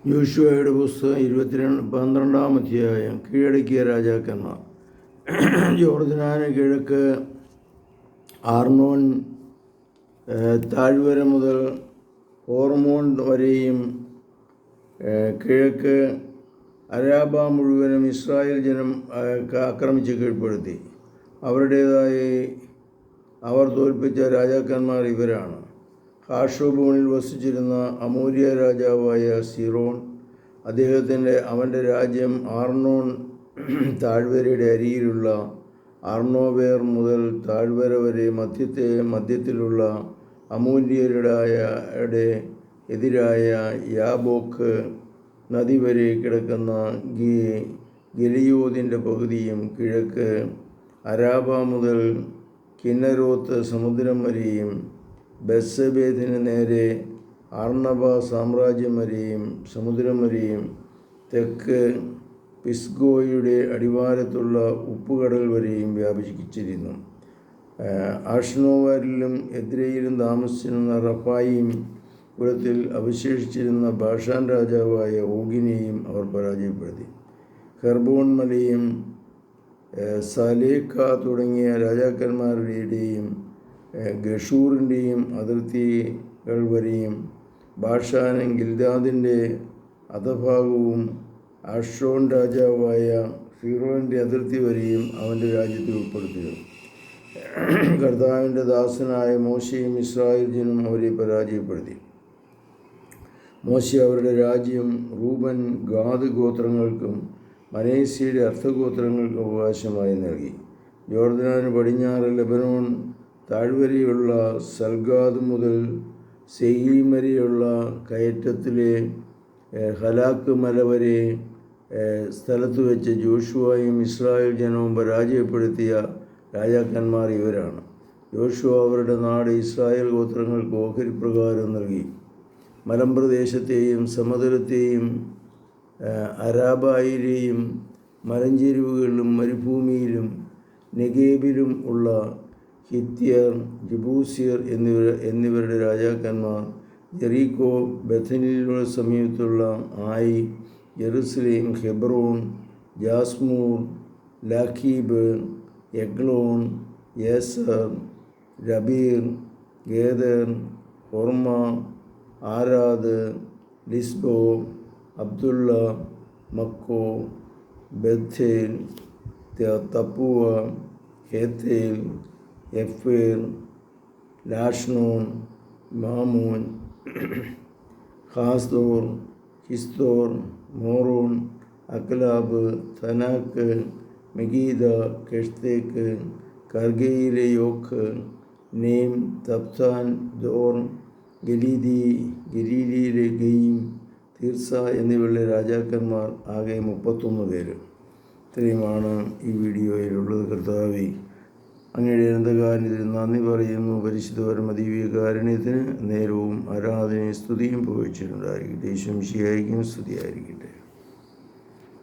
യോശുവയുടെ പുസ്തകം 12-ാം അധ്യായം. കീഴടക്കിയ രാജാക്കന്മാർ. ജോർദാന് കിഴക്ക് ആർണോൻ താഴ്വര മുതൽ ഹോർമോൺ വരെയും കിഴക്ക് അരാബ മുഴുവനും ഇസ്രായേൽ ജനം ആക്രമിച്ച് കീഴ്പ്പെടുത്തി. അവരുടേതായി അവർ തോൽപ്പിച്ച രാജാക്കന്മാർ ഇവരാണ്: ഹാഷോബോണിൽ വസിച്ചിരുന്ന അമോര്യ രാജാവായ സീറോൺ. അവൻ്റെ രാജ്യം ആർണോൻ താഴ്വരയുടെ അരിയിലുള്ള അർണോവേർ മുതൽ താഴ്വര വരെ മധ്യത്തിലുള്ള അമോര്യരുടെ എതിരായ യാബോക്ക് നദി വരെ കിടക്കുന്ന ഗിലിയോദിൻ്റെ പകുതിയും, കിഴക്ക് അരാബ മുതൽ കിന്നരോത്ത് സമുദ്രം വരെയും, ബത്സബേദിന് നേരെ അർണബ സാമ്രാജ്യം വരെയും സമുദ്രം വരെയും, തെക്ക് പിസ്ഗോയുടെ അടിവാരത്തുള്ള ഉപ്പുകടൽ വരെയും വ്യാപിച്ചിരുന്നു. ആഷ്നോവാരിലും എദ്രയിലും താമസിച്ചിരുന്ന റഫായിം കുലത്തിൽ അവശേഷിച്ചിരുന്ന ബാഷാൻ രാജാവായ ഓഗിനെയും അവർ പരാജയപ്പെടുത്തി. ഹെർബോൺ മലയും സലേക്ക തുടങ്ങിയ രാജാക്കന്മാരുടെയും ഗഷൂറിൻ്റെയും അതിർത്തികൾ വരെയും, ബാഷാനും ഗിൽദാദിൻ്റെ അധഭാഗവും ആഷോൺ രാജാവായ ഫിറോൻ്റെ അതിർത്തി വരെയും അവൻ്റെ രാജ്യത്തിൽ ഉൾപ്പെടുത്തുക. കർത്താവിൻ്റെ ദാസനായ മോശയും ഇസ്രായേൽ ജനം അവരെ പരാജയപ്പെടുത്തി. മോശ അവരുടെ രാജ്യം റൂബൻ, ഗാദ് ഗോത്രങ്ങൾക്കും മനേസ്യയുടെ അർദ്ധഗോത്രങ്ങൾക്കും അവകാശമായി നൽകി. ജോർദാന് പടിഞ്ഞാറ് ലെബനോൻ താഴ്വരയുള്ള സൽഗാദ് മുതൽ സെയീം വരെയുള്ള കയറ്റത്തിലെ ഹലാക്ക് മല വരെ സ്ഥലത്ത് വെച്ച് ജോഷുവയും ഇസ്രായേൽ ജനവും പരാജയപ്പെടുത്തിയ രാജാക്കന്മാർ ഇവരാണ്. യോശുവ അവരുടെ നാട് ഇസ്രായേൽ ഗോത്രങ്ങൾക്ക് ഓഹരി പ്രകാരം നൽകി. മലമ്പ്രദേശത്തെയും സമതലത്തെയും അരാബയിലെയും മലഞ്ചെരിവുകളിലും മരുഭൂമിയിലും നെഗേബിലും ഉള്ള ഹിത്യർ, ജബൂസിയർ എന്നിവരുടെ രാജാക്കന്മാർ ജെറീക്കോ, ബഥനിലുള്ള സമീപത്തുള്ള ആയി, ജെറുസലേം, ഹെബ്രോൺ, ജാസ്മൂർ, ലാഖീബ്, എഗ്ലോൺ, യേസർ, രബീർ, ഗേദർ, ഹോർമ, ആരാദ്, ലിസ്ബോ, അബ്ദുള്ള, മക്കോ, ബഥേൽ, തപ്പുവ, ഹേത്തേൽ, എഫേർ, ലാഷ്നോൻ, മാമോൻ, ഹാസ്ദോർ, ഹിസ്ദോർ, മോറോൺ, അക്ലാബ്, തനാക്ക്, മെഗീദ, കെഷ്തേക്ക്, കർഗയിലെ യോക്ക്, നേം, തപ്താൻ, ദോർ, ഗലീലിയിലെ ഗെയിം, തീർസ എന്നിവരുടെ രാജാക്കന്മാർ ആകെ 31 പേര്. ഇത്രയുമാണ് ഈ വീഡിയോയിലുള്ളത്. കർത്താവേ, അങ്ങയുടെ അനന്തകാരുണ്യത്തിന് നന്ദി പറയുന്നു. പരിശുദ്ധ പരമദിവ്യകാരുണ്യത്തിന് നേരവും ആരാധനയും സ്തുതിയും പുകഴ്ചയുണ്ടായിരിക്കട്ടെ. ഈശോ മിശിഹായ്ക്കും സ്തുതിയായിരിക്കട്ടെ.